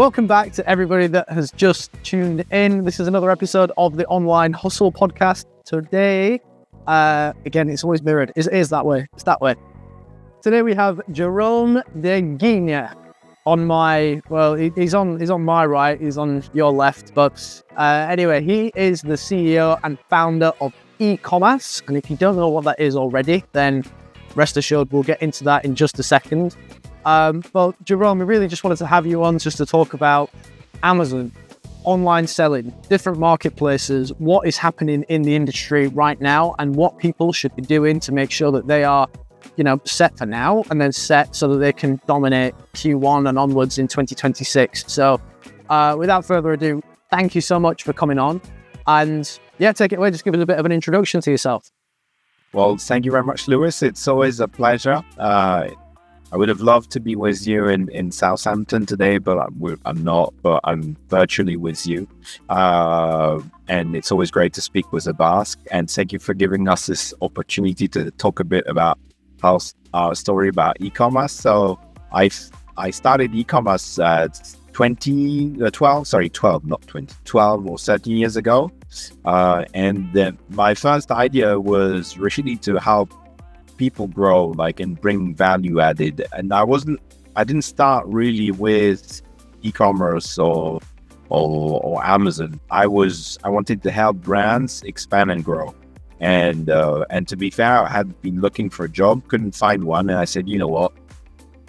Welcome back to everybody that has just tuned in. This is another episode of the Online Hustle Podcast. Today, again, it's always mirrored. It is that way. It's that way. Today we have Jerome on my, well, he's on my right, he's on your left. But anyway, he is the CEO and founder of Ecommerce. And if you don't know what that is already, then rest assured, we'll get into that in just a second. But Jerome, we really just wanted to have you on just to talk about Amazon, online selling, different marketplaces, what is happening in the industry right now, and what people should be doing to make sure that they are, set for now and then set so that they can dominate Q1 and onwards in 2026. So without further ado, thank you so much for coming on. And yeah, take it away. Just give us a bit of an introduction to yourself. Well, thank you very much, Lewis. It's always a pleasure. I would have loved to be with you in Southampton today, but I'm not, but I'm virtually with you. And it's always great to speak with Abbas. And thank you for giving us this opportunity to talk a bit about our story about e-commerce. So I started e-commerce 12 or 13 years ago. And my first idea was really to help people grow, and bring value added. And I didn't start really with e-commerce or Amazon. I wanted to help brands expand and grow. And to be fair, I had been looking for a job, couldn't find one. And I said, you know what,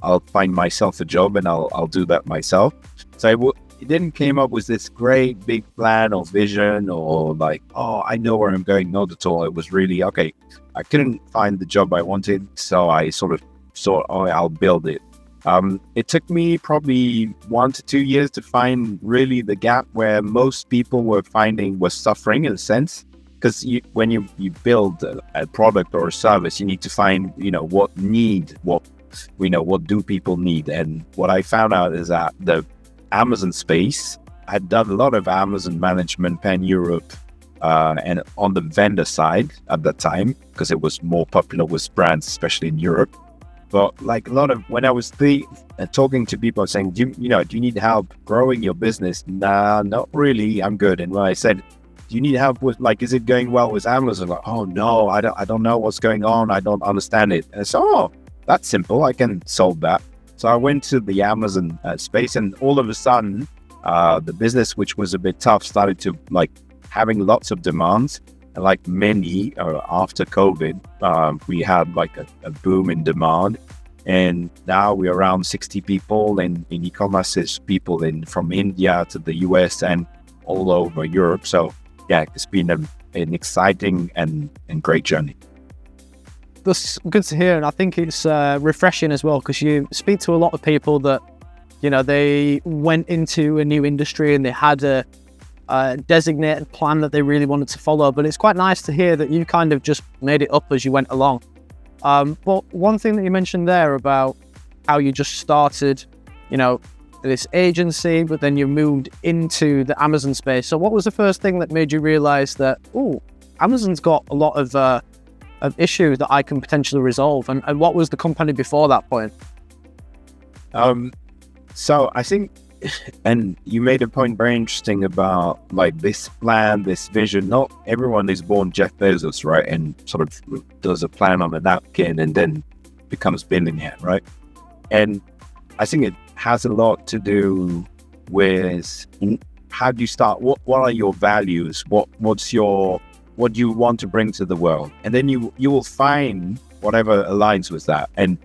I'll find myself a job and I'll do that myself. So it didn't came up with this great big plan or vision or I know where I'm going. Not at all. It was really, okay, I couldn't find the job I wanted. So I sort of thought, I'll build it. It took me probably 1 to 2 years to find really the gap where most people were suffering in a sense. Because when you build a product or a service, you need to find, what do people need? And what I found out is that the Amazon space, I had done a lot of Amazon management pan-Europe and on the vendor side at that time, because it was more popular with brands, especially in Europe. But when I was talking to people saying, do you need help growing your business? Nah, not really. I'm good. And when I said, do you need help with, is it going well with Amazon? Oh no, I don't know what's going on. I don't understand it. And so, that's simple. I can solve that. So I went to the Amazon space, and all of a sudden, the business, which was a bit tough, started to having lots of demands. And many after COVID, we had a boom in demand. And now we're around 60 people in e-commerce, is people from India to the US and all over Europe. So yeah, it's been an exciting and great journey. That's good to hear, and I think it's refreshing as well, because you speak to a lot of people that, they went into a new industry and they had a designated plan that they really wanted to follow, but it's quite nice to hear that you kind of just made it up as you went along. But one thing that you mentioned there about how you just started, this agency, but then you moved into the Amazon space. So what was the first thing that made you realize that, Amazon's got a lot of issues that I can potentially resolve? And what was the company before that point? So I think, and you made a point very interesting about this plan, this vision. Not everyone is born Jeff Bezos, right? And sort of does a plan on a napkin and then becomes billionaire, right? And I think it has a lot to do with how do you start? What are your values? what do you want to bring to the world? And then you will find whatever aligns with that. And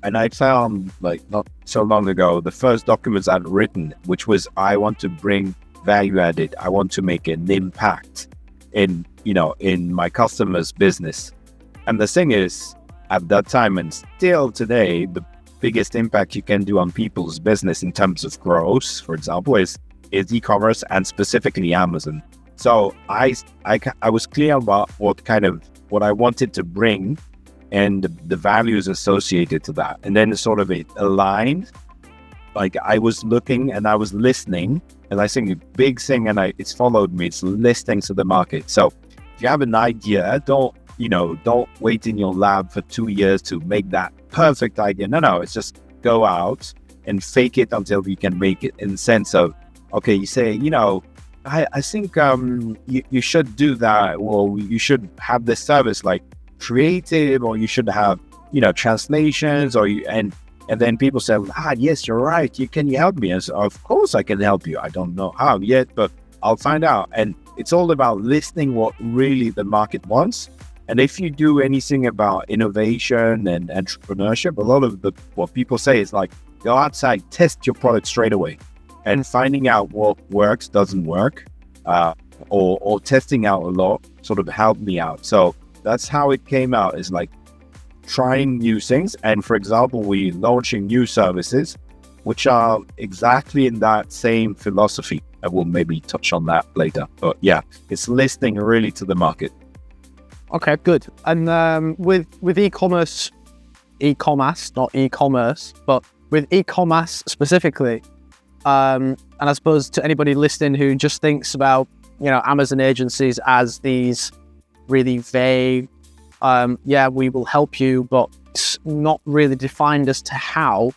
I found not so long ago, the first documents I'd written, which was, I want to bring value added. I want to make an impact in my customer's business. And the thing is, at that time and still today, the biggest impact you can do on people's business in terms of growth, for example, is e-commerce, and specifically Amazon. So I was clear about what I wanted to bring and the values associated to that. And then sort of it aligned. I was looking and I was listening, and I think a big thing, and it's followed me, it's listening to the market. So if you have an idea, don't wait in your lab for 2 years to make that perfect idea. No, it's just go out, and fake it until you can make it, in the sense of, okay, you say, I think you should do that, or you should have this service like creative, or you should have, translations, and then people say, yes, you're right. Can you help me? And so, of course I can help you. I don't know how yet, but I'll find out. And it's all about listening what really the market wants. And if you do anything about innovation and entrepreneurship, a lot of what people say is like, go outside, test your product straight away, and finding out what works, doesn't work, or testing out a lot sort of helped me out. So that's how it came out, is like trying new things. And for example, we're launching new services, which are exactly in that same philosophy. I will maybe touch on that later. But yeah, it's listening really to the market. Okay, good. And with e-commerce, not e-commerce, but with e-commerce specifically, and I suppose to anybody listening who just thinks about, Amazon agencies as these really vague, we will help you, but it's not really defined as to how.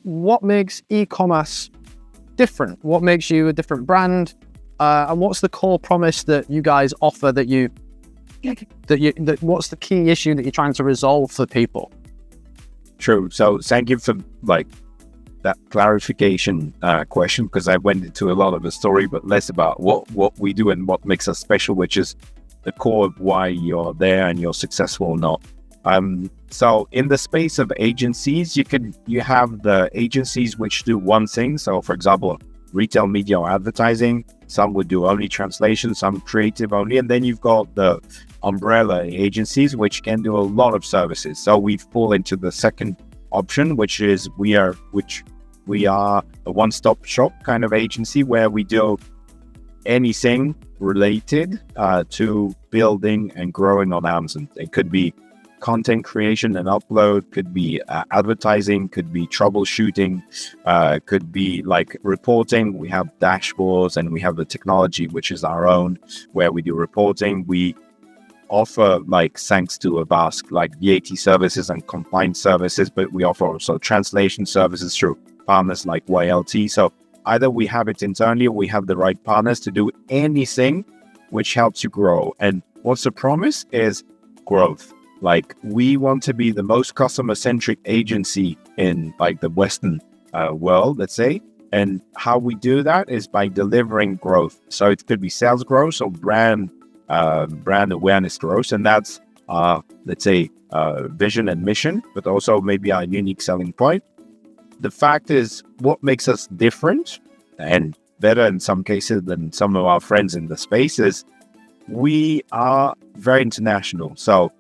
What makes e-commerce different? What makes you a different brand? And what's the core promise that you guys offer what's the key issue that you're trying to resolve for people? True. So thank you for that clarification question, because I went into a lot of the story, but less about what we do and what makes us special, which is the core of why you're there and you're successful or not. So in the space of agencies, you have the agencies which do one thing. So for example, retail media or advertising, some would do only translation, some creative only. And then you've got the umbrella agencies, which can do a lot of services. So we fall into the second option, which is we are a one-stop shop kind of agency, where we do anything related to building and growing on Amazon. It could be content creation and upload, could be advertising, could be troubleshooting, could be like reporting. We have dashboards, and we have the technology, which is our own, where we do reporting. We offer, like, thanks to a vast like VAT services and compliance services, but we offer also translation services through partners like YLT. So either we have it internally, or we have the right partners to do anything which helps you grow. And what's the promise is growth. Like, we want to be the most customer-centric agency in like the Western world, let's say. And how we do that is by delivering growth. So it could be sales growth or brand awareness growth. And that's, let's say, vision and mission, but also maybe our unique selling point. The fact is, what makes us different and better in some cases than some of our friends in the space is we are very international. So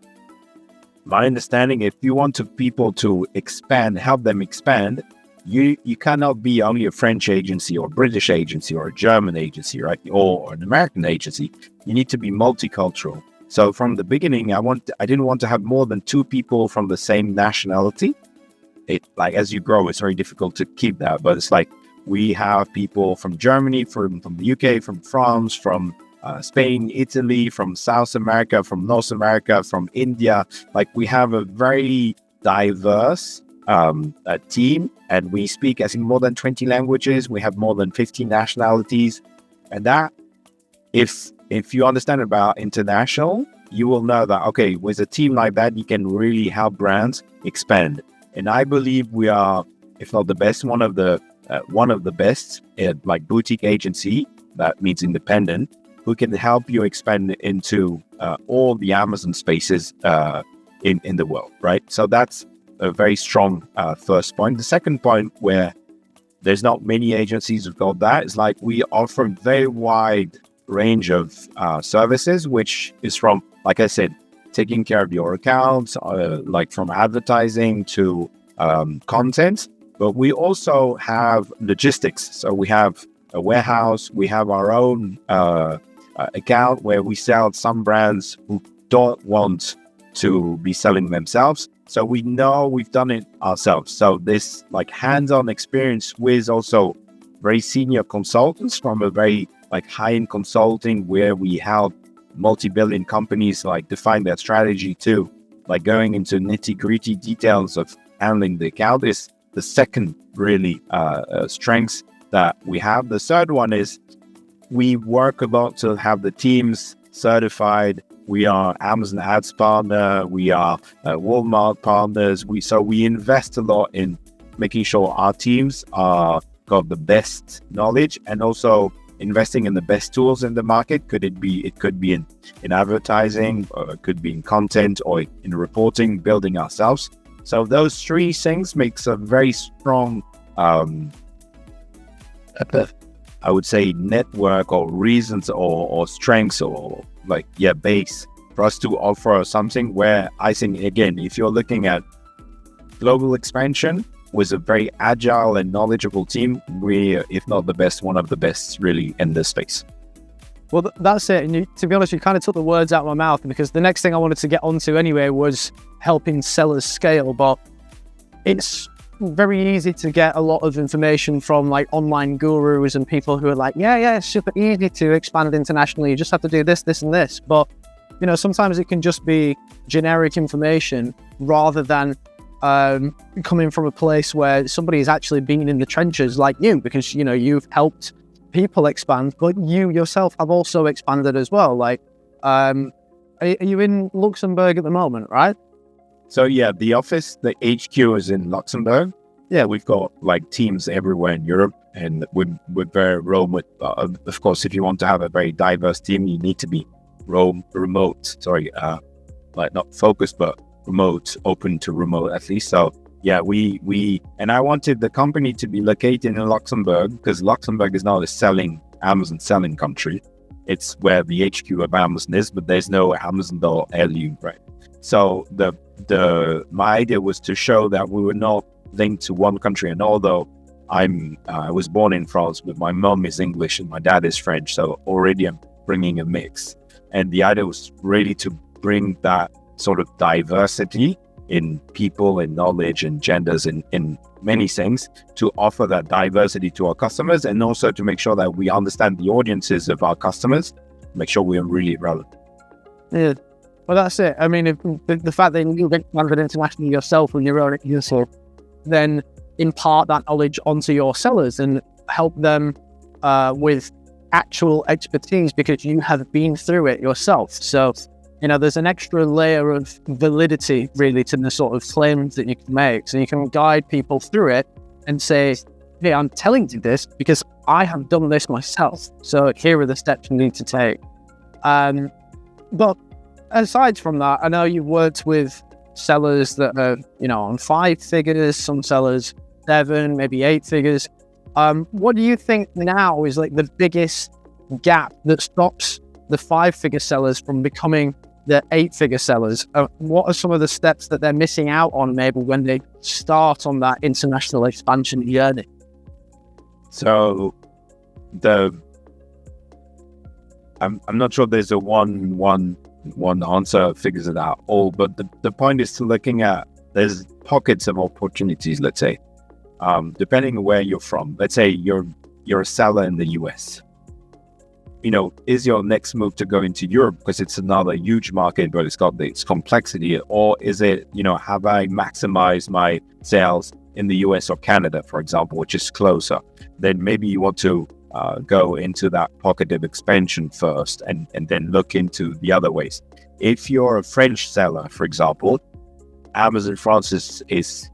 my understanding, if you want people to expand, help them expand, you cannot be only a French agency or a British agency or a German agency, right? Or an American agency. You need to be multicultural. So from the beginning, I didn't want to have more than 2 people from the same nationality. Like, as you grow, it's very difficult to keep that. But it's like, we have people from Germany, from the UK, from France, from Spain, Italy, from South America, from North America, from India. Like, we have a very diverse team, and we speak, I think, more than 20 languages. We have more than 50 nationalities. And that, if you understand about international, you will know that, okay, with a team like that, you can really help brands expand. And I believe we are, if not the best, one of the best, like boutique agency, that means independent, who can help you expand into all the Amazon spaces in the world, right? So that's a very strong first point. The second point, where there's not many agencies who've got that, is like, we offer a very wide range of services, which is from, like I said, taking care of your accounts, like from advertising to content. But we also have logistics. So we have a warehouse, we have our own account where we sell some brands who don't want to be selling themselves. So we know we've done it ourselves. So this like hands-on experience with also very senior consultants from a very like high-end consulting, where we help multi-billion companies like define their strategy too, like going into nitty-gritty details of handling the account, is the second really strengths that we have. The third one is we work a lot to have the teams certified. We are Amazon Ads partner. We are Walmart partners. We invest a lot in making sure our teams are got the best knowledge, and also investing in the best tools in the market. It could be in advertising, or it could be in content, or in reporting, building ourselves. So those three things makes a very strong, I would say, network or reasons or strengths or base for us to offer something where I think, again, if you're looking at global expansion with a very agile and knowledgeable team, we, if not the best, one of the best really in this space. Well, that's it. And to be honest, you kind of took the words out of my mouth, because the next thing I wanted to get onto anyway was helping sellers scale. But it's very easy to get a lot of information from like online gurus and people who are like, yeah, it's super easy to expand internationally. You just have to do this, this, and this. But, you know, sometimes it can just be generic information rather than coming from a place where somebody has actually been in the trenches like you, because, you know, you've helped people expand, but you yourself have also expanded as well. Like, are you in Luxembourg at the moment, right? So yeah, the office, the HQ is in Luxembourg. Yeah, we've got like teams everywhere in Europe, and we're very remote. Of course, if you want to have a very diverse team, you need to be remote. Like not focused, but remote, open to remote at least. So yeah, we and I wanted the company to be located in Luxembourg, because Luxembourg is not a Amazon selling country. It's where the HQ of Amazon is, but there's no Amazon.lu, right? So my idea was to show that we were not linked to one country. And although I was born in France, but my mom is English and my dad is French, so already I'm bringing a mix. And the idea was really to bring that sort of diversity in people and knowledge and genders in many things, to offer that diversity to our customers, and also to make sure that we understand the audiences of our customers, make sure we are really relevant. Yeah. Well, that's it. I mean, if the fact that you get expanded internationally yourself when you're own yourself, then impart that knowledge onto your sellers and help them with actual expertise, because you have been through it yourself. So, you know, there's an extra layer of validity really to the sort of claims that you can make. So you can guide people through it and say, hey, I'm telling you this because I have done this myself. So here are the steps you need to take. But aside from that, I know you've worked with sellers that are, you know, on 5 figures, some sellers 7, maybe 8 figures. What do you think now is like the biggest gap that stops the 5-figure sellers from becoming the 8-figure sellers? What are some of the steps that they're missing out on maybe when they start on that international expansion journey? So I'm not sure there's a one answer figures it out all, but the point is to looking at, there's pockets of opportunities, let's say, depending on where you're from. Let's say you're a seller in the US. You know, is your next move to go into Europe because it's another huge market, but it's got its complexity? Or is it, you know, have I maximized my sales in the US or Canada, for example, which is closer? Then maybe you want to go into that pocket of expansion first and then look into the other ways. If you're a French seller, for example, Amazon France is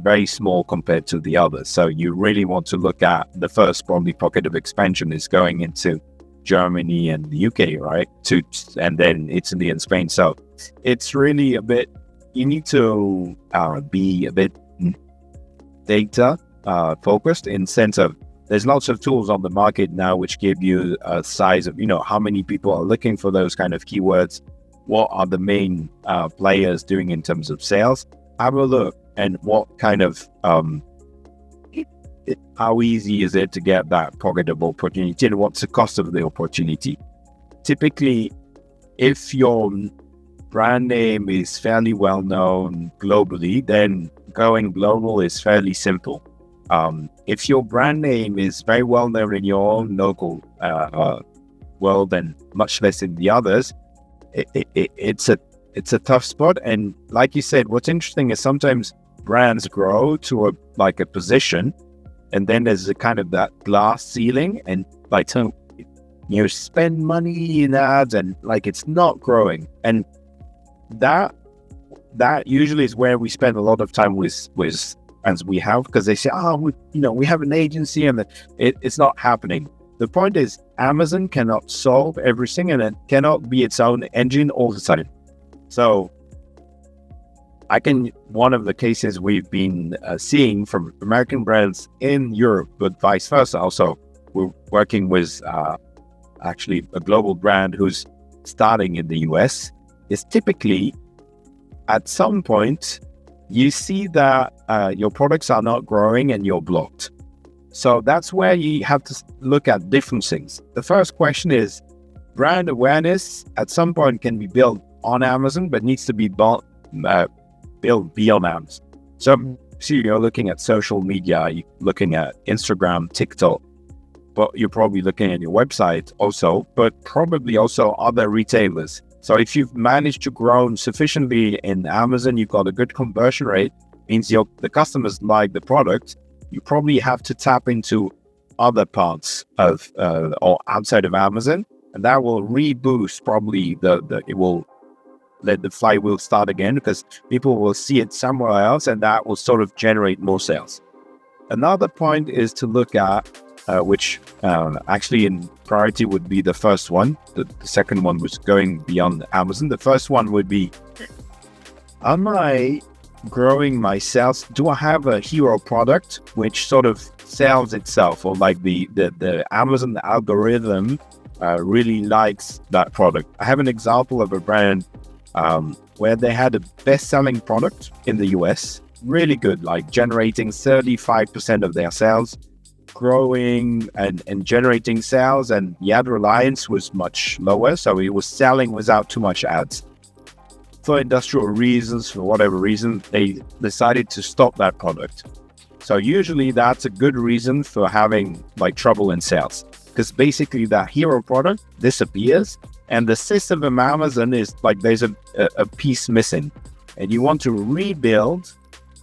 very small compared to the others. So you really want to look at the first probably pocket of expansion is going into Germany and the UK, right? And then Italy and Spain. So it's really a bit, you need to be a bit data focused, in sense of there's lots of tools on the market now which give you a size of, you know, how many people are looking for those kind of keywords. What are the main players doing in terms of sales? Have a look, and what kind of how easy is it to get that pocket of opportunity, and what's the cost of the opportunity? Typically, if your brand name is fairly well known globally, then going global is fairly simple. If your brand name is very well known in your own local world and much less in the others, it's a tough spot. And like you said, what's interesting is sometimes brands grow to a position, and then there's a kind of that glass ceiling, and like so you spend money in ads and like it's not growing, and that usually is where we spend a lot of time with brands we have, because they say, we have an agency and it's not happening. The point is, Amazon cannot solve everything, and it cannot be its own engine all the time. So one of the cases we've been seeing from American brands in Europe, but vice versa also, we're working with actually a global brand who's starting in the US, is typically at some point you see that your products are not growing and you're blocked. So that's where you have to look at different things. The first question is, brand awareness at some point can be built on Amazon, but needs to be built beyond Amazon. So you're looking at social media, you're looking at Instagram, TikTok, but you're probably looking at your website also, but probably also other retailers. So if you've managed to grow sufficiently in Amazon, you've got a good conversion rate, means the customers like the product, you probably have to tap into other parts of or outside of Amazon, and that will reboost probably it will let the flywheel start again, because people will see it somewhere else, and that will sort of generate more sales. Another point is to look at which actually in priority would be the first one. The second one was going beyond Amazon. The first one would be, am I growing my sales? Do I have a hero product which sort of sells itself, or like the Amazon algorithm really likes that product? I have an example of a brand where they had a best-selling product in the US, really good, like generating 35% of their sales, growing and generating sales, and the ad-reliance was much lower, so it was selling without too much ads. For industrial reasons, for whatever reason, they decided to stop that product. So usually that's a good reason for having like trouble in sales, because basically that hero product disappears, and the system of Amazon is like there's a piece missing, and you want to rebuild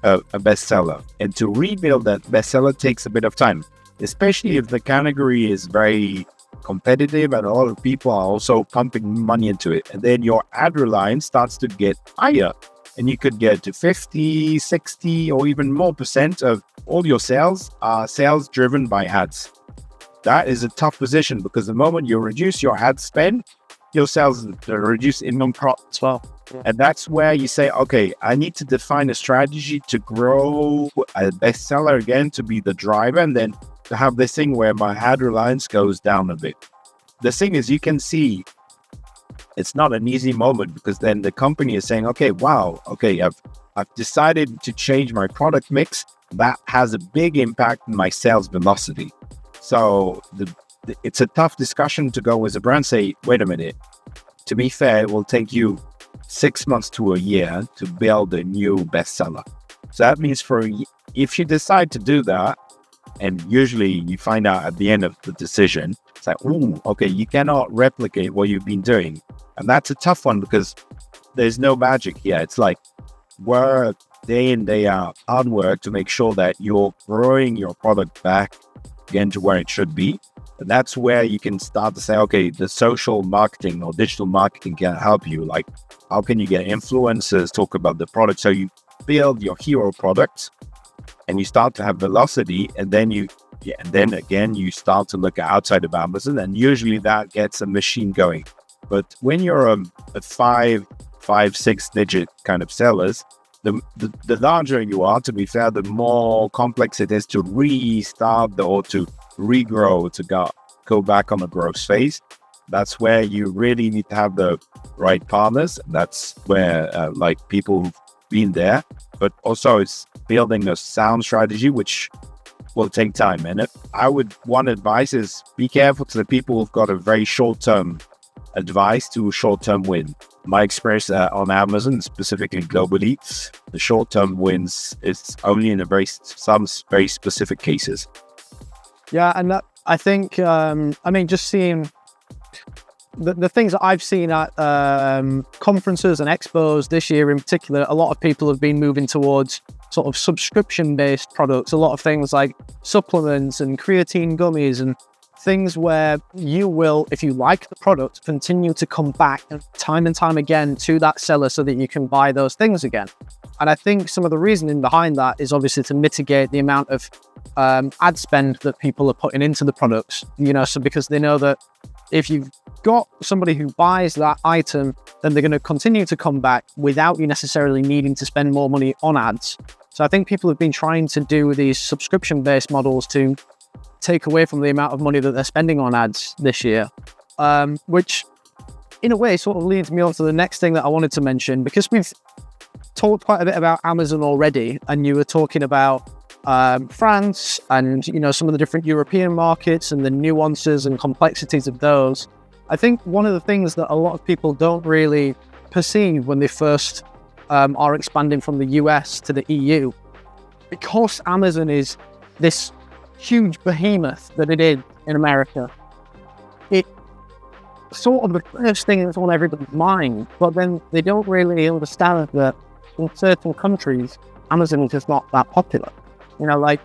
a bestseller. And to rebuild that bestseller takes a bit of time, especially if the category is very competitive and a lot of people are also pumping money into it. And then your ad reliance starts to get higher, and you could get to 50, 60, or even more % of all your sales are sales driven by ads. That is a tough position, because the moment you reduce your ad spend, your sales reduce income as well. And that's where you say, okay, I need to define a strategy to grow a bestseller again, to be the driver, and then to have this thing where my ad reliance goes down a bit. The thing is, you can see it's not an easy moment, because then the company is saying, okay, I've decided to change my product mix. That has a big impact on my sales velocity. So it's a tough discussion to go with a brand, say, wait a minute, to be fair, it will take you 6 months to a year to build a new bestseller. So that means if you decide to do that, and usually you find out at the end of the decision, it's like, okay, you cannot replicate what you've been doing. And that's a tough one, because there's no magic here. It's like work day in, day out, hard work to make sure that you're growing your product back again to where it should be. And that's where you can start to say, okay, the social marketing or digital marketing can help you. Like, how can you get influencers talk about the product? So you build your hero product, and you start to have velocity, and then you start to look outside of Amazon, and usually that gets a machine going. But when you're a 5-6 digit kind of sellers, the larger you are, to be fair, the more complex it is to restart or to regrow, to go back on a growth phase. That's where you really need to have the right partners. That's where like people who've been there, but also it's building a sound strategy, which will take time. And one advice is be careful to the people who've got a very short-term advice to short-term win. My experience on Amazon, specifically globally, the short-term wins is only in some very specific cases. Yeah, and that, I think, just seeing the things that I've seen at conferences and expos this year in particular, a lot of people have been moving towards sort of subscription-based products, a lot of things like supplements and creatine gummies and things where you will, if you like the product, continue to come back time and time again to that seller so that you can buy those things again. And I think some of the reasoning behind that is obviously to mitigate the amount of ad spend that people are putting into the products, so because they know that if you've got somebody who buys that item, then they're going to continue to come back without you necessarily needing to spend more money on ads. So I think people have been trying to do these subscription-based models to take away from the amount of money that they're spending on ads this year, which in a way sort of leads me on to the next thing that I wanted to mention, because we've talked quite a bit about Amazon already, and you were talking about France and some of the different European markets and the nuances and complexities of those. I think one of the things that a lot of people don't really perceive when they first are expanding from the US to the EU, because Amazon is this huge behemoth that it is in America, it sort of the first thing that's on everybody's mind, but then they don't really understand that in certain countries, Amazon is just not that popular. Like,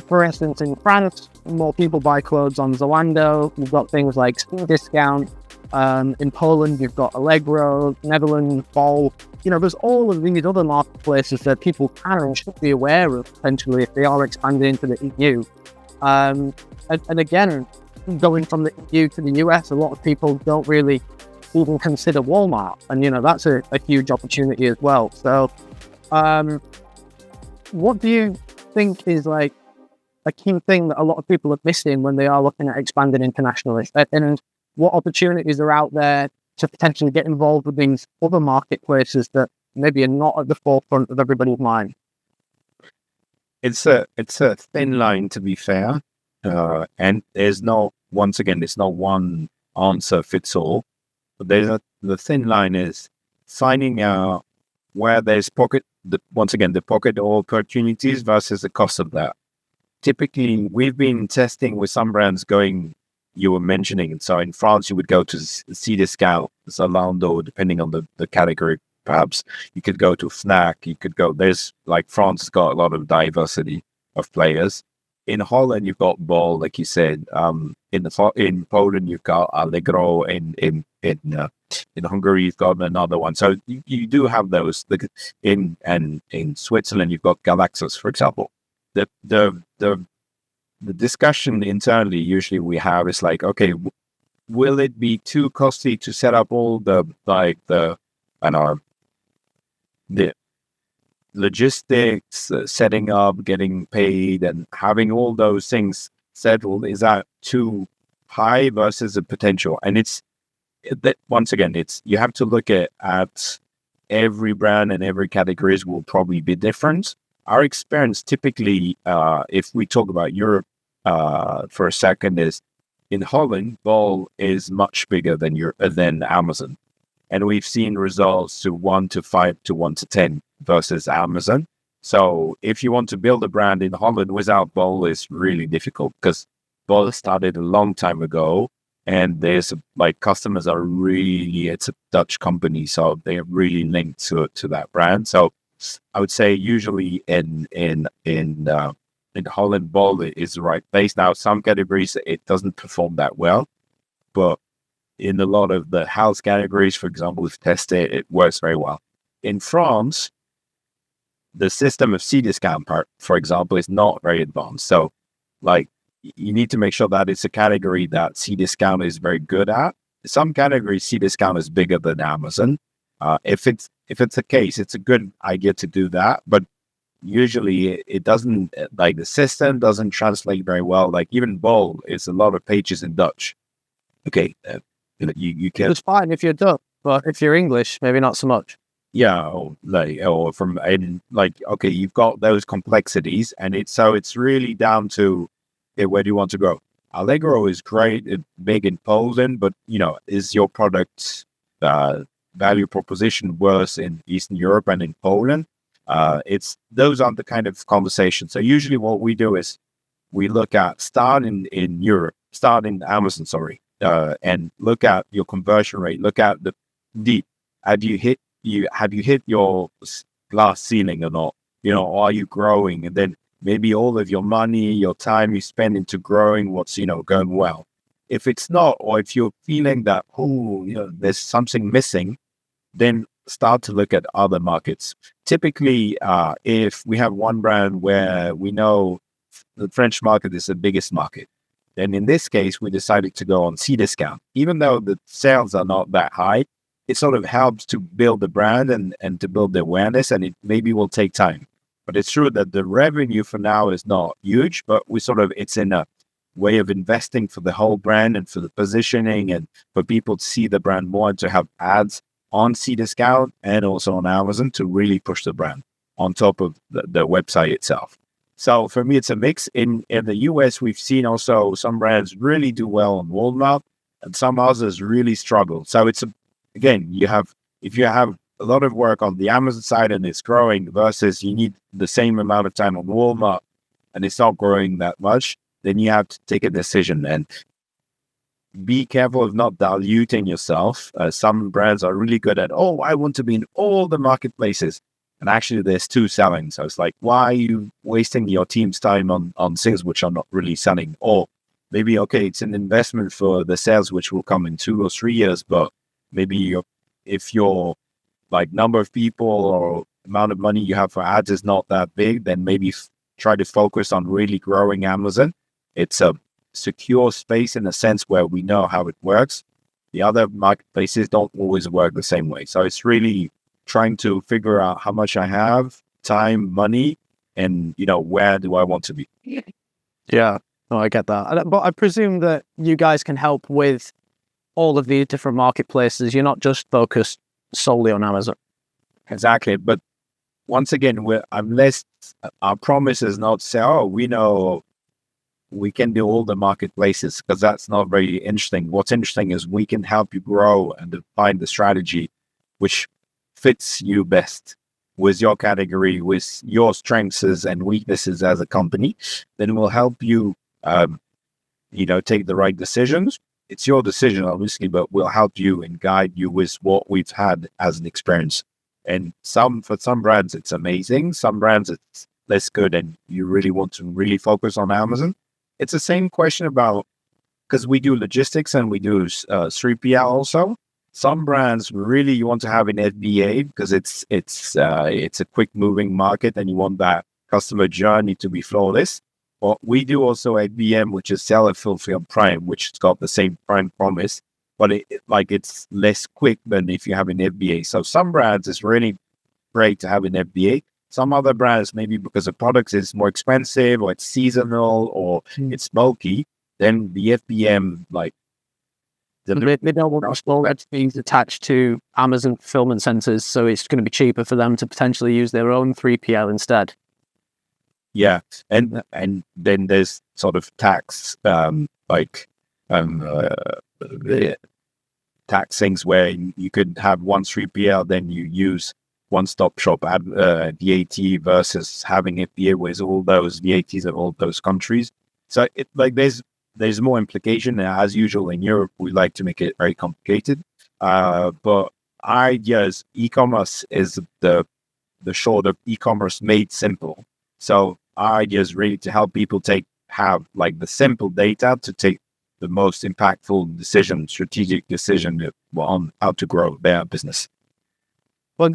for instance, in France, more people buy clothes on Zalando. You've got things like Discount. In Poland, you've got Allegro, Netherlands, Bol. There's all of these other marketplaces that people can and should be aware of, potentially, if they are expanding into the EU. And again, going from the EU to the US, a lot of people don't really even consider Walmart. And, that's a huge opportunity as well. So, what do you think is like a key thing that a lot of people are missing when they are looking at expanding internationally? And what opportunities are out there to potentially get involved with these other marketplaces that maybe are not at the forefront of everybody's mind? It's a thin line, to be fair, and there's no it's not one answer fits all. But the thin line is finding out where there's the pocket opportunities versus the cost of that. Typically, we've been testing with some brands you were mentioning. So in France, you would go to Cdiscount, Zalando, depending on the category, perhaps. You could go to Fnac, France has got a lot of diversity of players. In Holland, you've got Bol, like you said. In Poland, you've got Allegro. In Hungary, you've got another one. So you do have those. In Switzerland, you've got Galaxus, for example. The discussion internally usually we have is like, okay, will it be too costly to set up all the logistics, setting up, getting paid, and having all those things settled? Is that too high versus the potential? And you have to look at every brand and every categories will probably be different. Our experience typically, if we talk about Europe for a second, is in Holland, Bol is much bigger than Amazon. And we've seen results to 1 to 5 to 1 to 10 versus Amazon. So if you want to build a brand in Holland without Bol, it's really difficult, because Bol started a long time ago, and there's customers are really, it's a Dutch company, so they're really linked to that brand. So I would say usually in Holland, Bol is the right place. Now, some categories, it doesn't perform that well, but in a lot of the house categories, for example, we've tested, it works very well. In France, the system of Cdiscount part, for example, is not very advanced. So, you need to make sure that it's a category that Cdiscount is very good at. Some categories, Cdiscount is bigger than Amazon. If it's the case, it's a good idea to do that. But usually it doesn't, the system doesn't translate very well. Even Bol is a lot of pages in Dutch. Okay, you can. It's fine if you're Dutch, but if you're English, maybe not so much. Yeah, okay, you've got those complexities, and it's really down to where do you want to go. Allegro is great, it's big in Poland, but is your product value proposition worse in Eastern Europe and in Poland? Those are the kind of conversations. So usually what we do is we look at start in Amazon, and look at your conversion rate. Look at have you hit your glass ceiling or not? are you growing? And then maybe all of your money, your time you spend into growing what's, going well. If it's not, or if you're feeling that, there's something missing, then start to look at other markets. Typically, if we have one brand where we know the French market is the biggest market, then in this case, we decided to go on Cdiscount. Even though the sales are not that high, it sort of helps to build the brand and to build the awareness, and it maybe will take time. But it's true that the revenue for now is not huge, but it's in a way of investing for the whole brand and for the positioning and for people to see the brand more and to have ads on Cdiscount and also on Amazon to really push the brand on top of the website itself. So for me, it's a mix. In the US, we've seen also some brands really do well on Walmart and some others really struggle. So if you have a lot of work on the Amazon side and it's growing versus you need the same amount of time on Walmart and it's not growing that much, then you have to take a decision and be careful of not diluting yourself. Some brands are really good at, I want to be in all the marketplaces. And actually there's two selling. So it's like, why are you wasting your team's time on things which are not really selling? Or maybe, it's an investment for the sales, which will come in 2 or 3 years, but maybe if your number of people or amount of money you have for ads is not that big, then maybe try to focus on really growing Amazon. It's a secure space in a sense where we know how it works. The other marketplaces don't always work the same way. So it's really trying to figure out how much I have, time, money, and, where do I want to be? Yeah, no, I get that. But I presume that you guys can help with all of the different marketplaces. You're not just focused solely on Amazon. Exactly. But once again, unless our promise is not say, we know we can do all the marketplaces, because that's not very interesting. What's interesting is we can help you grow and define the strategy which fits you best with your category, with your strengths and weaknesses as a company. Then we'll help you, take the right decisions. It's your decision, obviously, but we'll help you and guide you with what we've had as an experience. And for some brands, it's amazing. Some brands, it's less good, and you really want to really focus on Amazon. It's the same question because we do logistics and we do 3PL also. Some brands really you want to have an FBA because it's a quick moving market and you want that customer journey to be flawless. But we do also FBM, which is Seller Fulfilled Prime, which has got the same Prime promise, but it's less quick than if you have an FBA. So some brands it's really great to have an FBA. Some other brands, maybe because the product is more expensive or it's seasonal or it's bulky, then the FBM, they don't want storage fees attached to Amazon fulfillment centers, so it's going to be cheaper for them to potentially use their own 3PL instead. Yeah, and then there's sort of tax, tax things where you could have one 3PL, then you use one-stop shop VAT versus having FBA with all those VATs of all those countries. So there's more implication. As usual in Europe, we like to make it very complicated. But our idea is e-commerce is the short of e-commerce made simple. So our idea is really to help people have the simple data to take the most impactful strategic decision on how to grow their business. Well,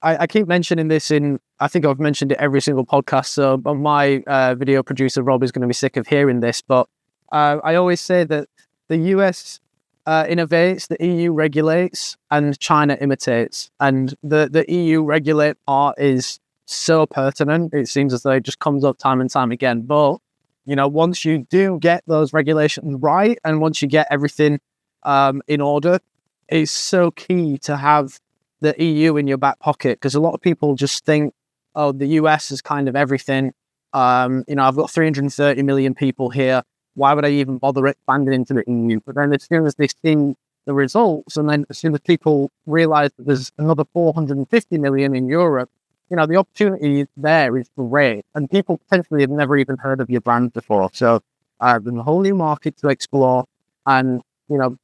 I keep mentioning this I think I've mentioned it every single podcast, so my video producer, Rob, is going to be sick of hearing this, but I always say that the US innovates, the EU regulates, and China imitates. And the EU regulate part is so pertinent. It seems as though it just comes up time and time again. But, once you do get those regulations right, and once you get everything in order, it's so key to have the EU in your back pocket, because a lot of people just think, the US is kind of everything. I've got 330 million people here. Why would I even bother expanding into the EU? But then as soon as they see the results, and then as soon as people realize that there's another 450 million in Europe, the opportunity there is great. And people potentially have never even heard of your brand before. So there's a whole new market to explore. And,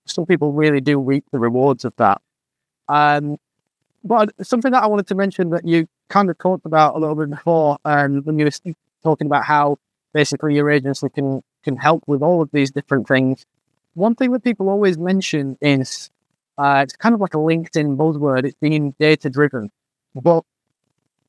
some people really do reap the rewards of that. But something that I wanted to mention that you kind of talked about a little bit before, when you were talking about how basically your agency can help with all of these different things. One thing that people always mention is it's kind of like a LinkedIn buzzword. It's being data driven, but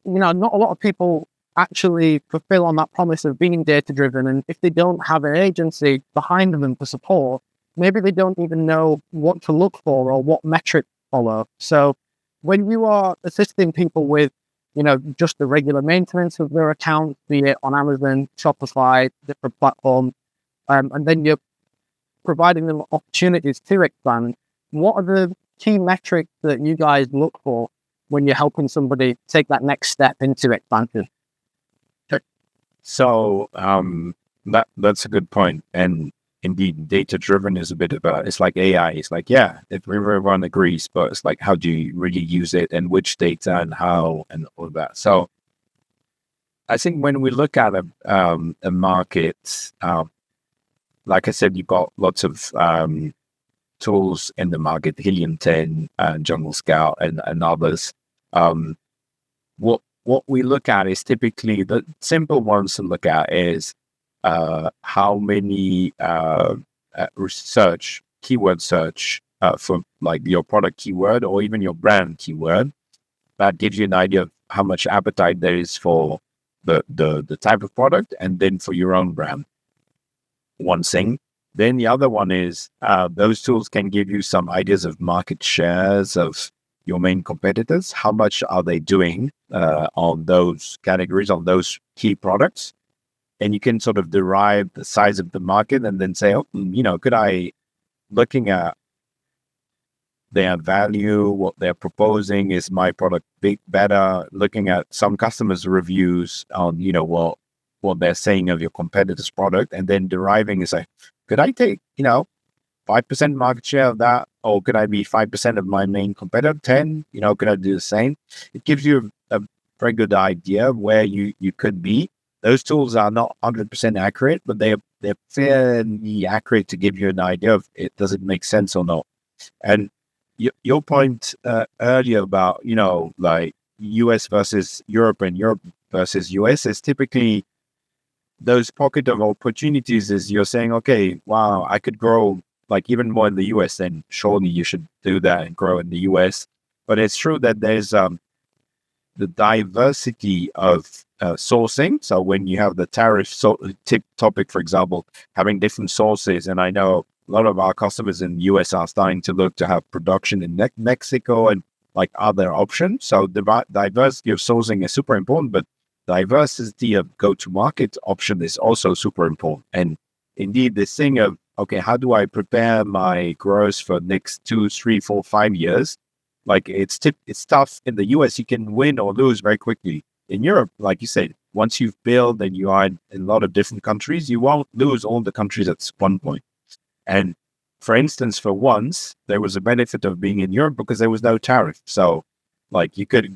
not a lot of people actually fulfill on that promise of being data driven. And if they don't have an agency behind them for support, maybe they don't even know what to look for or what metric to follow. So when you are assisting people with, just the regular maintenance of their account, be it on Amazon, Shopify, different platforms, and then you're providing them opportunities to expand, what are the key metrics that you guys look for when you're helping somebody take that next step into expansion? So that's a good point. And indeed, data-driven is a bit about, it's like AI. It's like, yeah, if everyone agrees, but it's like, how do you really use it and which data and how and all of that. So I think when we look at a market, like I said, you've got lots of tools in the market, Helium 10, Jungle Scout, and others. What we look at is typically the simple ones to look at is how many keyword search for like your product keyword or even your brand keyword. That gives you an idea of how much appetite there is for the type of product and then for your own brand. One thing. Then the other one is those tools can give you some ideas of market shares of your main competitors. How much are they doing on those categories, on those key products? And you can sort of derive the size of the market and then say, could I, looking at their value, what they're proposing, is my product better? Looking at some customers' reviews on, what they're saying of your competitor's product, and then deriving is like, could I take, 5% market share of that? Or could I be 5% of my main competitor? 10? Could I do the same? It gives you a very good idea of where you could be. Those tools are not 100% accurate, but they're fairly accurate to give you an idea of it. Does it make sense or not? And your point earlier about, like US versus Europe and Europe versus US is typically those pocket of opportunities is you're saying, okay, wow, I could grow like even more in the US, then surely you should do that and grow in the US. But it's true that there's the diversity of sourcing. So when you have the tariff topic, for example, having different sources, and I know a lot of our customers in the US are starting to look to have production in Mexico and like other options. So the diversity of sourcing is super important, but diversity of go-to-market option is also super important. And indeed, this thing of, okay, how do I prepare my growth for next 2, 3, 4, 5 years? Like it's tough. In the US, you can win or lose very quickly. In Europe, like you said, once you've built and you are in a lot of different countries, you won't lose all the countries at one point. And for instance, for once, there was a benefit of being in Europe because there was no tariff. So like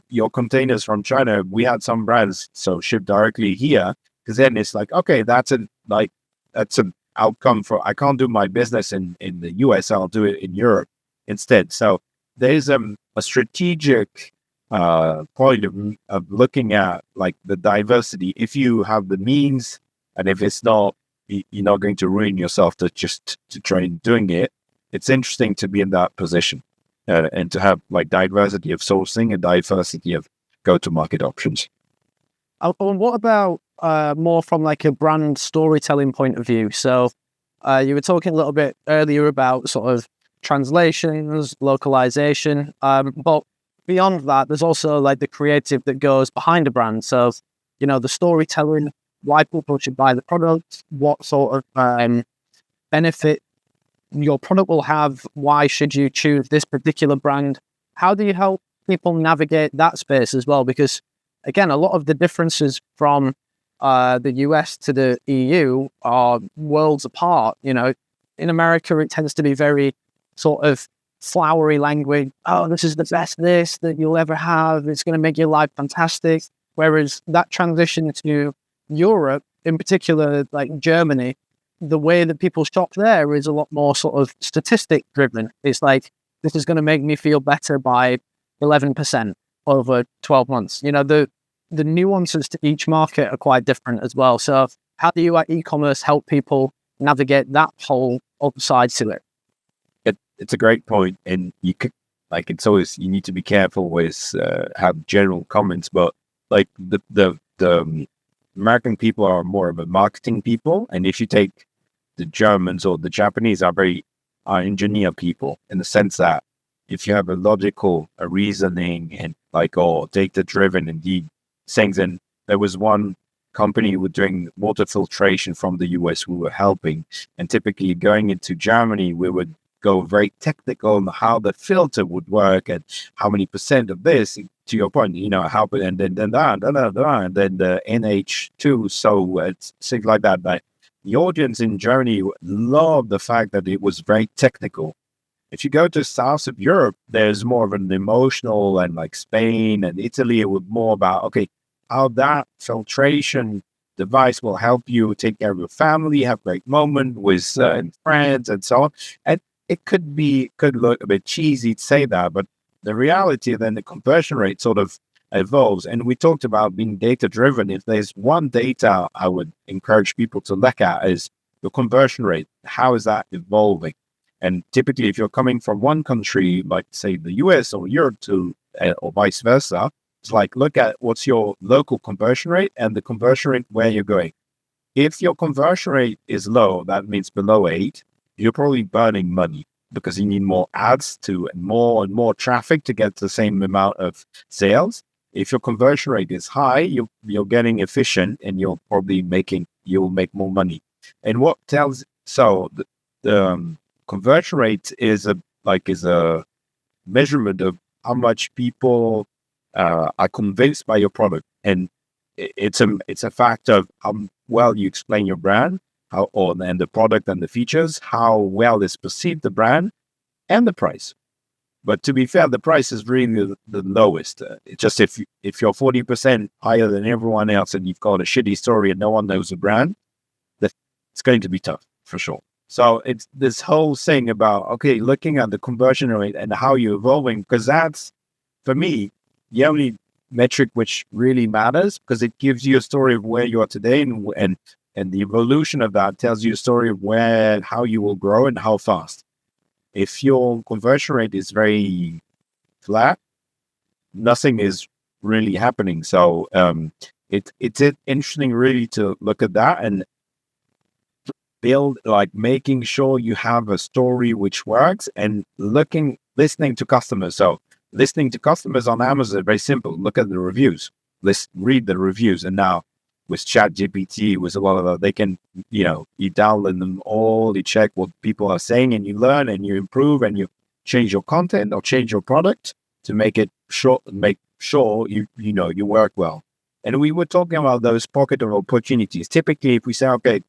your containers from China, we had some brands, so ship directly here. Because then it's like, okay, that's an outcome for, I can't do my business in the US, I'll do it in Europe instead. So there's a strategic point of looking at like the diversity. If you have the means, and if it's not, you're not going to ruin yourself to try doing it. It's interesting to be in that position and to have like diversity of sourcing and diversity of go-to-market options. And what about more from like a brand storytelling point of view? So you were talking a little bit earlier about sort of translations, localization, but beyond that, there's also like the creative that goes behind a brand. So, the storytelling, why people should buy the product, what sort of benefit your product will have, why should you choose this particular brand? How do you help people navigate that space as well? Because again, a lot of the differences from the US to the EU are worlds apart. In America, it tends to be very sort of flowery language. Oh, this is the best this that you'll ever have. It's going to make your life fantastic. Whereas that transition to Europe, in particular, like Germany, the way that people shop there is a lot more sort of statistic driven. It's like, this is going to make me feel better by 11% over 12 months. The the nuances to each market are quite different as well. So how do you at e-commerce help people navigate that whole other side to it? It's a great point, and you could, like, it's always, you need to be careful with have general comments, but like the American people are more of a marketing people, and if you take the Germans or the Japanese are engineer people, in the sense that if you have a logical reasoning and like, or data driven and the things, and there was one company who were doing water filtration from the US we were helping, and typically going into Germany we would go very technical on how the filter would work and how many percent of this, to your point, how, and then that, and then the NH2, so it's things like that. But the audience in Germany loved the fact that it was very technical. If you go to south of Europe, there's more of an emotional, and like Spain and Italy, it was more about, okay, how that filtration device will help you take care of your family, have a great moment with friends and so on. And it could look a bit cheesy to say that, but the reality, then the conversion rate sort of evolves. And we talked about being data driven. If there's one data I would encourage people to look at, is the conversion rate. How is that evolving? And typically, if you're coming from one country, like say the US or Europe to, or vice versa, it's like, look at what's your local conversion rate and the conversion rate where you're going. If your conversion rate is low, that means below 8, you're probably burning money because you need more ads and more traffic to get the same amount of sales. If your conversion rate is high, you're getting efficient, and you'll make more money. And the conversion rate is a measurement of how much people are convinced by your product, and it's a fact of how well you explain your brand, and the product and the features, how well is perceived the brand, and the price. But to be fair, the price is really the lowest. It's just if you're 40% higher than everyone else and you've got a shitty story and no one knows the brand, it's going to be tough for sure. So it's this whole thing about, okay, looking at the conversion rate and how you're evolving, because that's, for me, the only metric which really matters, because it gives you a story of where you are today, and the evolution of that tells you a story of how you will grow and how fast. If your conversion rate is very flat, nothing is really happening. So it's interesting really to look at that and build, like, making sure you have a story which works, and listening to customers. So listening to customers on Amazon, very simple. Look at the reviews. Read the reviews. And now with ChatGPT, with a lot of that, they can, you download them all, you check what people are saying, and you learn and you improve and you change your content or change your product to make sure you work well. And we were talking about those pocket of opportunities. Typically, if we say, okay,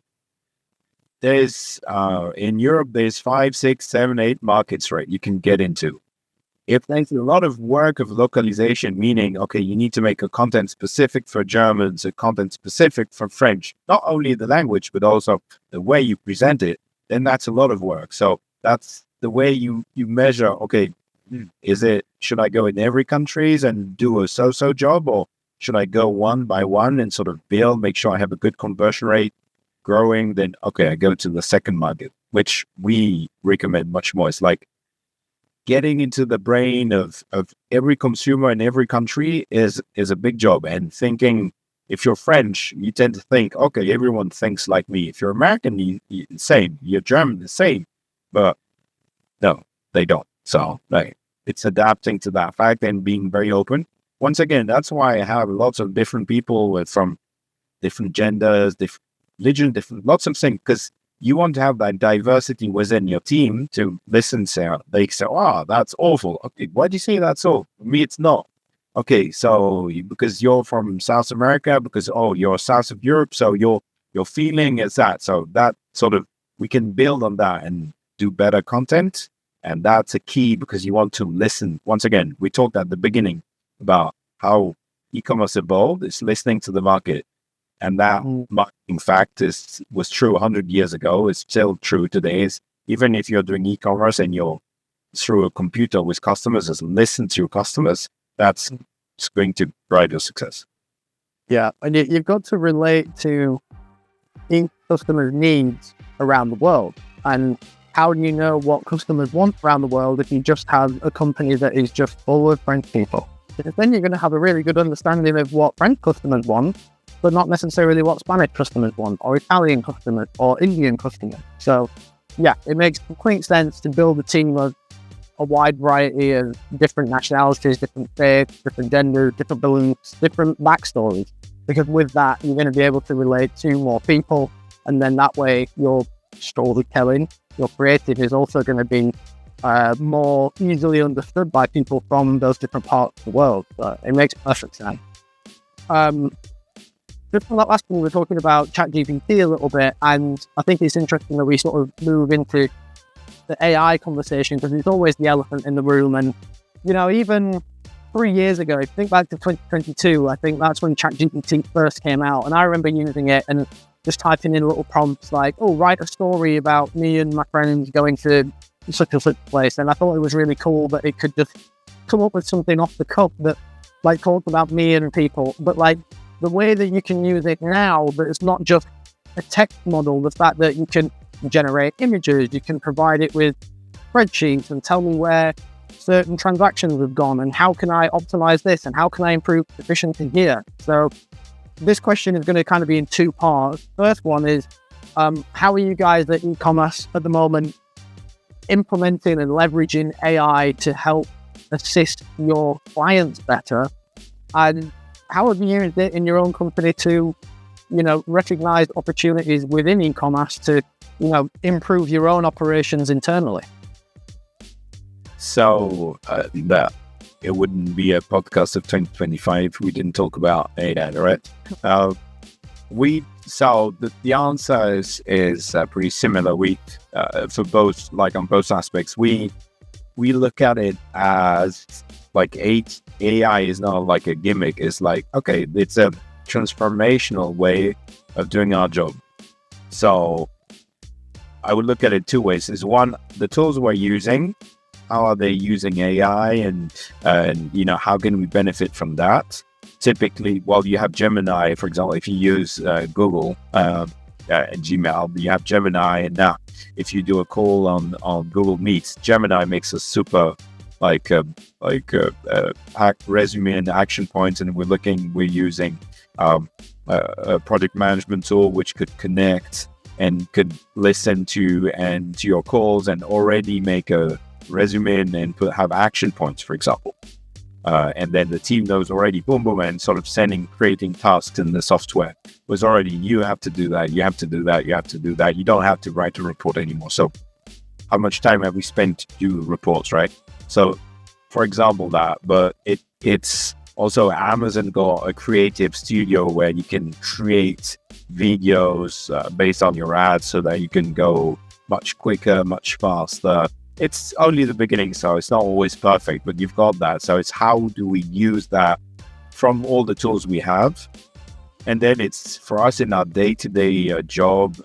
there's in Europe, there's 5, 6, 7, 8 markets, right, you can get into. If there's a lot of work of localization, meaning, okay, you need to make a content specific for Germans, a content specific for French, not only the language, but also the way you present it, then that's a lot of work. So that's the way you measure, okay, should I go in every countries and do a so-so job, or should I go one by one and sort of make sure I have a good conversion rate growing? Then, okay, I go to the second market, which we recommend much more. It's like getting into the brain of every consumer in every country is a big job. And thinking, if you're French, you tend to think, okay, everyone thinks like me. If you're American, you same. You're German, the same. But no, they don't. So it's adapting to that fact and being very open. Once again, that's why I have lots of different people from different genders, different religion, lots of things, because you want to have that diversity within your team to listen. They say, "Oh, that's awful." Okay, why do you say that's awful? For me, it's not. Okay, so because you're from South America, because you're south of Europe, so your feeling is that. So that sort of, we can build on that and do better content, and that's a key, because you want to listen. Once again, we talked at the beginning about how e-commerce evolved. It's listening to the market. And that, in fact, was true 100 years ago. It's still true today. Even if you're doing e-commerce and you're through a computer with customers, just listen to your customers. That's going to drive your success. Yeah, and you've got to relate to each customer's needs around the world. And how do you know what customers want around the world if you just have a company that is just full of French people? Because then you're going to have a really good understanding of what French customers want, but not necessarily what Spanish customers want, or Italian customers, or Indian customers. So, yeah, it makes complete sense to build a team of a wide variety of different nationalities, different faiths, different genders, different beliefs, different backstories. Because with that, you're going to be able to relate to more people, and then that way your storytelling, your creative is also going to be more easily understood by people from those different parts of the world. So it makes perfect sense. Just from that last one, we were talking about ChatGPT a little bit, and I think it's interesting that we sort of move into the AI conversation because it's always the elephant in the room. And, you know, even 3 years ago, if you think back to 2022, I think that's when ChatGPT first came out. And I remember using it and just typing in little prompts like, oh, write a story about me and my friends going to such and such place. And I thought it was really cool that it could just come up with something off the cuff that like talked about me and people. But like the way that you can use it now, that it's not just a text model, the fact that you can generate images, you can provide it with spreadsheets and tell me where certain transactions have gone and how can I optimize this and how can I improve efficiency here. So this question is going to kind of be in two parts. First one is, how are you guys at Ecommerce at the moment implementing and leveraging AI to help assist your clients better? And how have you used it in your own company to, you know, recognize opportunities within e-commerce to, you know, improve your own operations internally? So that it wouldn't be a podcast of 2025 if we didn't talk about AI, right? The answer is pretty similar. We for both, like on both aspects, we look at it as like AI is not like a gimmick. It's like, okay, it's a transformational way of doing our job. So I would look at it two ways. Is one, the tools we're using, how are they using AI, and you know, how can we benefit from that? Typically, well, you have Gemini, for example. If you use Google and Gmail, you have Gemini, and now if you do a call on Google Meets, Gemini makes a super resume and action points, and we're using a project management tool which could connect and could listen to your calls and already make a resume and have action points, for example. And then the team knows already, boom, boom, and sort of creating tasks in the software was already, you have to do that, you have to do that, you have to do that. You don't have to write a report anymore. So how much time have we spent to do reports, right? So for example, but it's also Amazon got a creative studio where you can create videos based on your ads so that you can go much quicker, much faster. It's only the beginning, so it's not always perfect, but you've got that. So it's how do we use that from all the tools we have? And then it's for us in our day-to-day job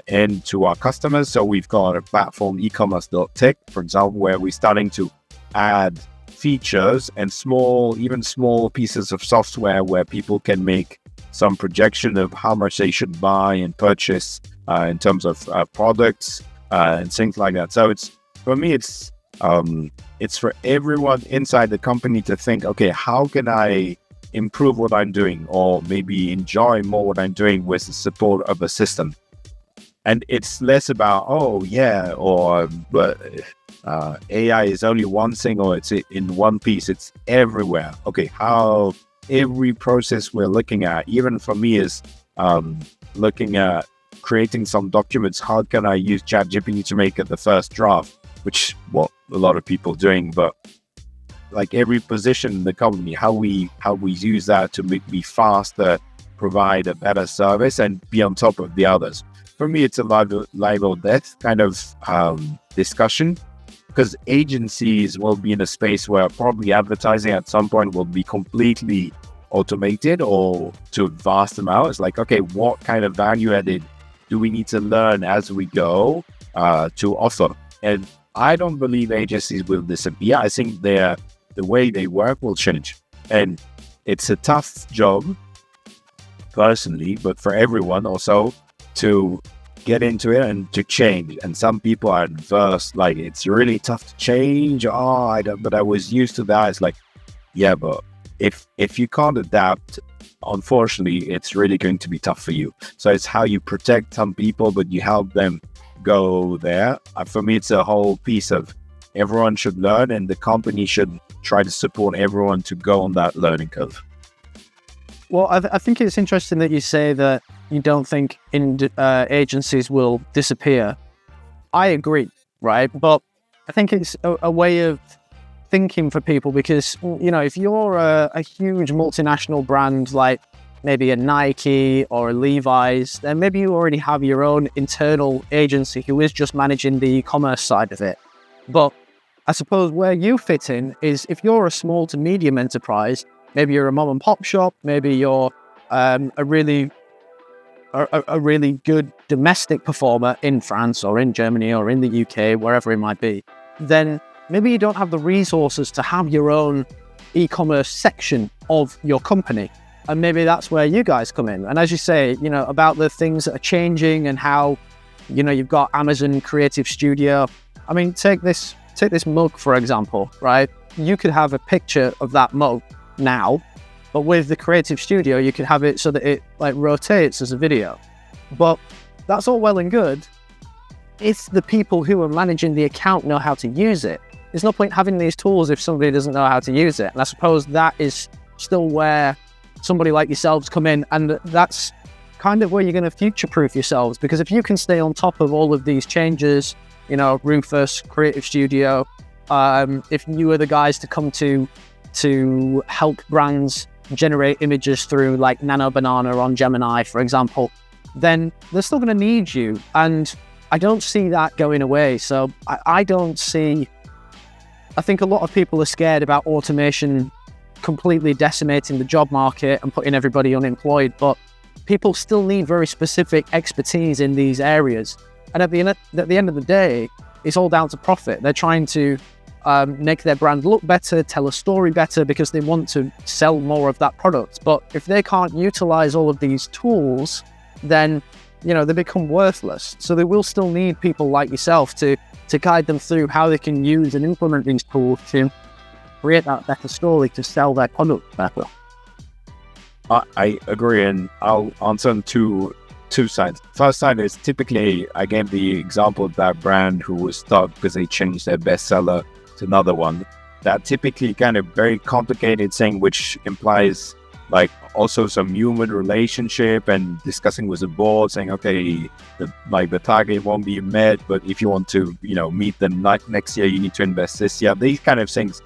and to our customers. So we've got a platform, ecommerce.tech, for example, where we're starting to add features and small pieces of software where people can make some projection of how much they should buy and purchase in terms of products and things like that. So for me, it's for everyone inside the company to think, okay, how can I improve what I'm doing, or maybe enjoy more what I'm doing with the support of a system? And it's less about, AI is only one thing, or it's in one piece. It's everywhere. Okay, how every process we're looking at, even for me, is looking at creating some documents. How can I use ChatGPT to make it the first draft? Which what a lot of people doing, but like every position in the company, how we use that to be faster, provide a better service, and be on top of the others. For me, it's a live or death kind of discussion, because agencies will be in a space where probably advertising at some point will be completely automated or to a vast amount. It's like, okay, what kind of value added do we need to learn as we go to offer? And I don't believe agencies will disappear. I think the way they work will change. And it's a tough job. personally, but for everyone also to get into it and to change. And some people are adverse, like it's really tough to change. But I was used to that. It's like, yeah, but if you can't adapt, unfortunately, it's really going to be tough for you. So it's how you protect some people, but you help them go there. For me, it's a whole piece of everyone should learn, and the company should try to support everyone to go on that learning curve. Well, I think it's interesting that you say that you don't think agencies will disappear. I agree, right? But I think it's a way of thinking for people because, you know, if you're a huge multinational brand like maybe a Nike or a Levi's, then maybe you already have your own internal agency who is just managing the e-commerce side of it. But I suppose where you fit in is if you're a small to medium enterprise, maybe you're a mom and pop shop, maybe you're a really good domestic performer in France or in Germany or in the UK, wherever it might be, then maybe you don't have the resources to have your own e-commerce section of your company. And maybe that's where you guys come in. And as you say, you know, about the things that are changing and how, you know, you've got Amazon Creative Studio. I mean, take this mug, for example, right? You could have a picture of that mug now, but with the Creative Studio, you could have it so that it like rotates as a video. But that's all well and good if the people who are managing the account know how to use it. There's no point having these tools if somebody doesn't know how to use it. And I suppose that is still where somebody like yourselves come in, and that's kind of where you're going to future-proof yourselves, because if you can stay on top of all of these changes, you know, Rufus, Creative Studio, if you are the guys to come to help brands generate images through like Nano Banana on Gemini, for example, then they're still going to need you. And I don't see that going away. So I think a lot of people are scared about automation completely decimating the job market and putting everybody unemployed, but people still need very specific expertise in these areas. And at the end of the day, it's all down to profit. They're trying to make their brand look better, tell a story better, because they want to sell more of that product. But if they can't utilize all of these tools, then, you know, they become worthless. So they will still need people like yourself to guide them through how they can use and implement these tools to create that better story to sell their product better. I agree, and I'll answer on two sides. First side is typically, I gave the example of that brand who was stuck because they changed their bestseller to another one. That typically kind of very complicated thing, which implies like also some human relationship and discussing with the board, saying, okay, the target won't be met, but if you want to, you know, meet them next year, you need to invest this year. These kind of things,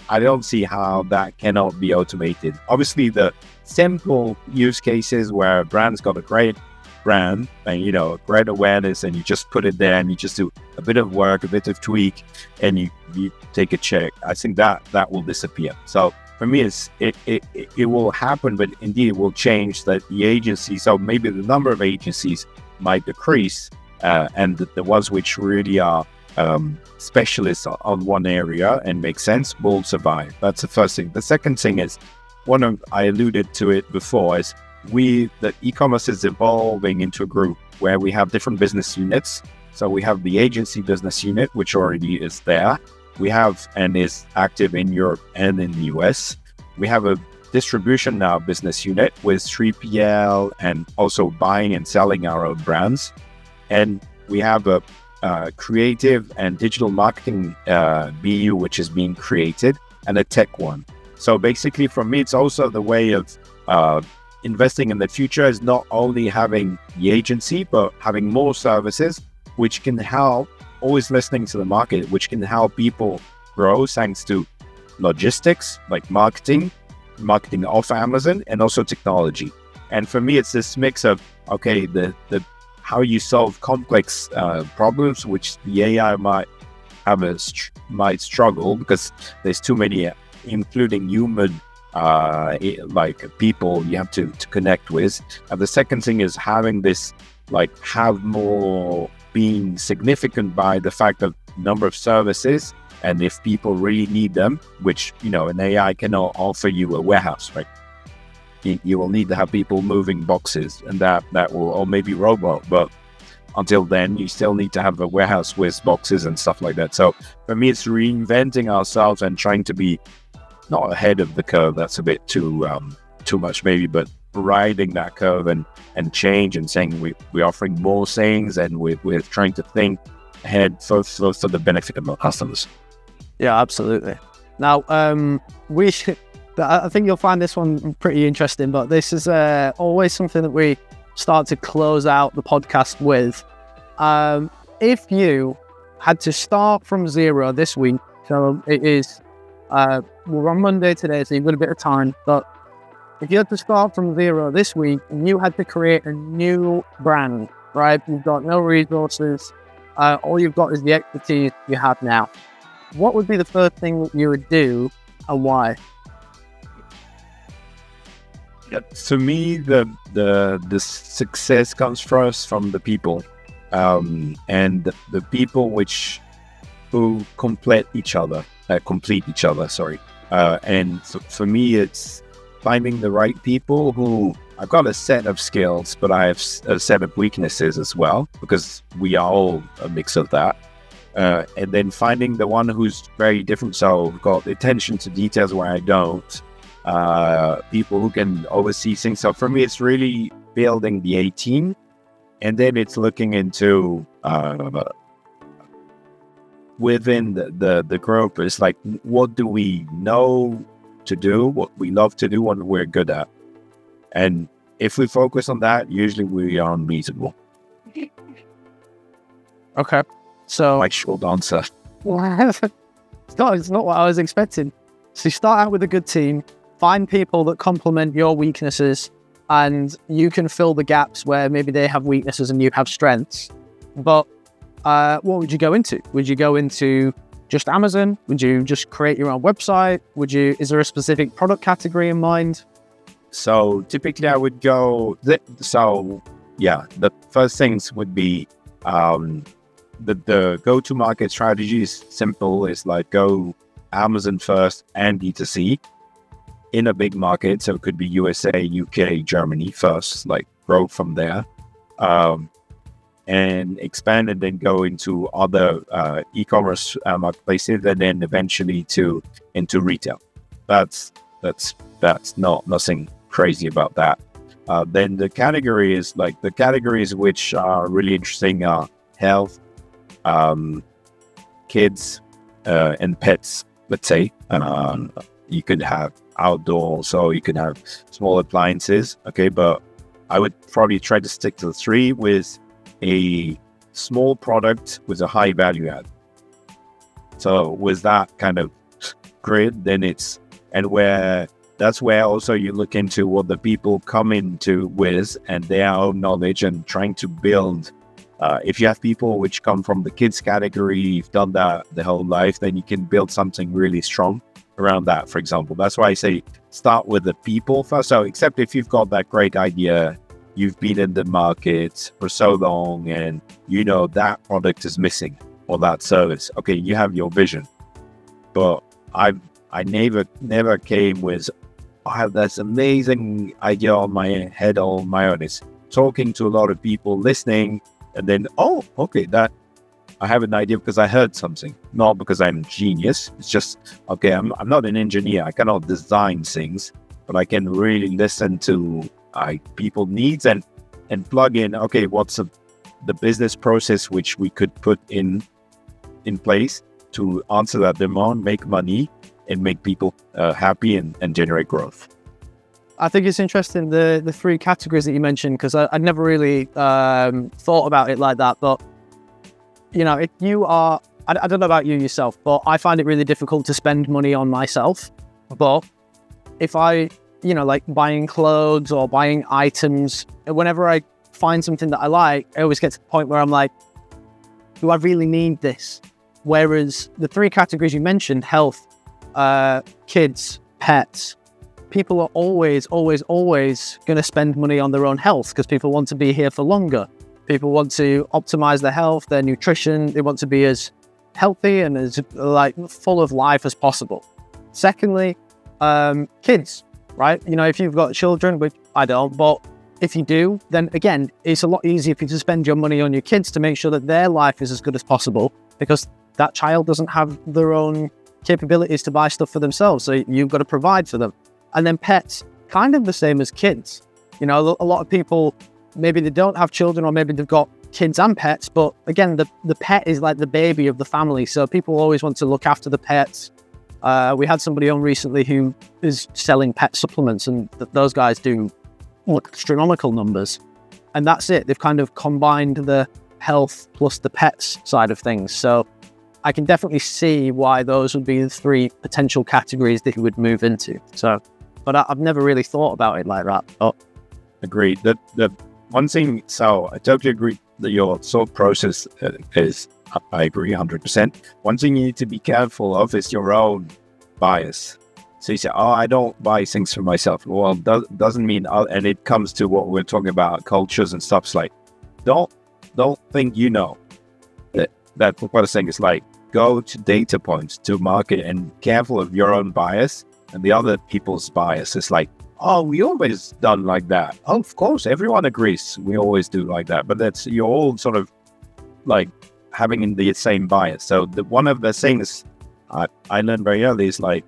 I don't see how that cannot be automated. Obviously, the simple use cases where a brand's got a great brand and, you know, great awareness, and you just put it there and you just do a bit of work, a bit of tweak, and you take a check. I think that will disappear. So for me, it will happen, but indeed it will change that the agency. So maybe the number of agencies might decrease, and the ones which really are specialists on one area and make sense will survive. That's the first thing. The second thing is, I alluded to it before, is the e-commerce is evolving into a group where we have different business units. So we have the agency business unit, which already is there. We have and is active in Europe and in the US. We have a distribution now business unit with 3PL and also buying and selling our own brands. And we have a creative and digital marketing BU, which is being created, and a tech one. So basically for me, it's also the way of investing in the future is not only having the agency, but having more services which can help, always listening to the market, which can help people grow thanks to logistics, like marketing off Amazon, and also technology. And for me, it's this mix of, okay, the how you solve complex problems, which the AI might struggle because there's too many, including human like people you have to connect with. And the second thing is having this, like, have more being significant by the fact of number of services, and if people really need them, which, you know, an AI cannot offer you a warehouse, right? you will need to have people moving boxes, and that will, or maybe robot, but until then, you still need to have a warehouse with boxes and stuff like that. So for me, it's reinventing ourselves and trying to be not ahead of the curve. That's a bit too much maybe, but riding that curve and change and saying we're offering more things, and we're trying to think ahead for the benefit of our customers. Yeah, absolutely. Now, I think you'll find this one pretty interesting, but this is always something that we start to close out the podcast with. If you had to start from zero this week, so it is, we're on Monday today, so you've got a bit of time, but if you had to start from zero this week and you had to create a new brand, right? You've got no resources, all you've got is the expertise you have now. What would be the first thing that you would do, and why? To me, the success comes first from the people, and the people who complete each other. Sorry, and for me, it's finding the right people who. I've got a set of skills, but I have a set of weaknesses as well, because we are all a mix of that. And then finding the one who's very different. So I've got attention to details where I don't. People who can oversee things. So for me, it's really building the A team, and then it's looking into within the group. It's like, what do we know to do, what we love to do, what we're good at, and if we focus on that, usually we are unbeatable. Okay, so my short answer. It's not what I was expecting. So you start out with a good team. Find people that complement your weaknesses, and you can fill the gaps where maybe they have weaknesses and you have strengths. But what would you go into? Would you go into just Amazon? Would you just create your own website? Is there a specific product category in mind? So typically I would go, the first things would be, the go-to-market strategy is simple. It's like go Amazon first and D2C. In a big market, so it could be USA, UK, Germany first, like grow from there, and expand, and then go into other e-commerce marketplaces, and then eventually into retail. That's not nothing crazy about that. Then the categories which are really interesting are health, kids, and pets. Let's say you could have outdoor, so you can have small appliances, okay, but I would probably try to stick to the three with a small product with a high value add. So with that kind of grid, then that's where also you look into what the people come into with and their own knowledge, and trying to build, if you have people which come from the kids category, you've done that the whole life, then you can build something really strong around that, for example. That's why I say start with the people first. So except if you've got that great idea, you've been in the market for so long, and you know that product is missing, or that service. Okay, you have your vision. But I never came with, I have this amazing idea on my head on my own. It's talking to a lot of people, listening, and then, oh, okay, that I have an idea because I heard something, not because I'm a genius. It's just, okay, I'm not an engineer. I cannot design things, but I can really listen to people needs and plug in, okay, what's the business process which we could put in place to answer that demand, make money, and make people happy and generate growth. I think it's interesting, the three categories that you mentioned, because I never really thought about it like that. But, you know, if you are, I don't know about you yourself, but I find it really difficult to spend money on myself. But if I, you know, like buying clothes or buying items, whenever I find something that I like, I always get to the point where I'm like, do I really need this? Whereas the three categories you mentioned, health, kids, pets, people are always going to spend money on their own health, because people want to be here for longer. People want to optimize their health, their nutrition. They want to be as healthy and as like full of life as possible. Secondly, kids. right? You know, if you've got children, which I don't, but if you do, then again, it's a lot easier for you to spend your money on your kids to make sure that their life is as good as possible, because that child doesn't have their own capabilities to buy stuff for themselves. So you've got to provide for them. And then pets, kind of the same as kids. You know, a lot of people, maybe they don't have children, or maybe they've got kids and pets, but again, the pet is like the baby of the family. So people always want to look after the pets. We had somebody on recently who is selling pet supplements, and those guys do astronomical numbers. And that's it. They've kind of combined the health plus the pets side of things. So I can definitely see why those would be the three potential categories that he would move into. So, but I've never really thought about it like that. Oh. Agreed. The one thing, so I totally agree that your thought process is, I agree 100%. One thing you need to be careful of is your own bias. So you say, oh, I don't buy things for myself. Well, doesn't mean, and it comes to what we're talking about, cultures and stuff. It's like, don't think you know. That what I'm saying is like, go to data points, to market, and careful of your own bias and the other people's bias. It's like, oh, we always done like that. Oh, of course, everyone agrees. We always do like that. But you're all sort of like having the same bias. So one of the things I learned very early is like,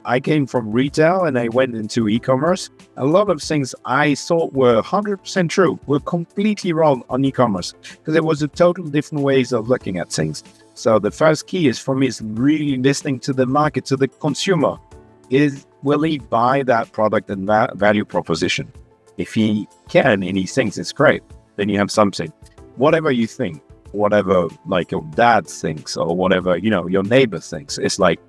I came from retail and I went into e-commerce. A lot of things I thought were 100% true were completely wrong on e-commerce, because there was a total different ways of looking at things. So the first key is for me is really listening to the market, to the consumer. Will he buy that product and that value proposition? If he can and he thinks it's great, then you have something. Whatever you think, whatever like your dad thinks, or whatever, you know, your neighbor thinks, it's like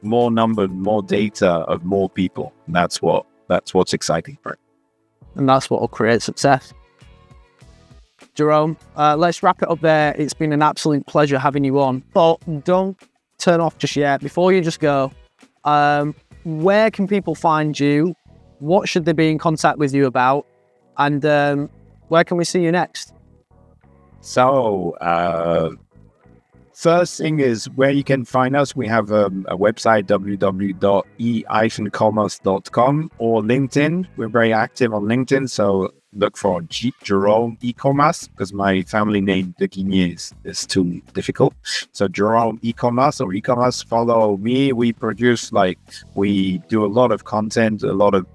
more number, more data of more people. And that's what's exciting for it. And that's what will create success. Jerome, let's wrap it up there. It's been an absolute pleasure having you on, but don't turn off just yet. Before you just go, where can people find you? What should they be in contact with you about? And where can we see you next? So, first thing is where you can find us. We have a website, www.e-commerce.com, or LinkedIn. We're very active on LinkedIn, so look for Jerome Ecommerce, because my family name, De Guigné, is too difficult. So Jerome Ecommerce or Ecommerce, follow me. We do a lot of content, a lot of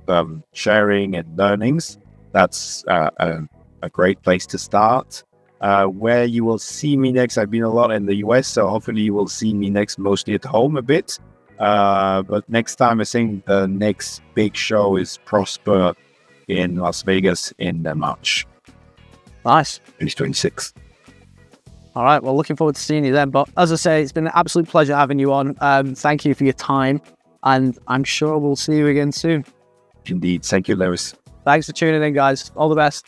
sharing and learnings. That's a great place to start. Where you will see me next, I've been a lot in the US, so hopefully you will see me next mostly at home a bit. But next time, I think the next big show is Prosper in Las Vegas in March. Nice. 2026. All right. Well, looking forward to seeing you then. But as I say, it's been an absolute pleasure having you on. Thank you for your time, and I'm sure we'll see you again soon. Indeed. Thank you, Lewis. Thanks for tuning in, guys. All the best.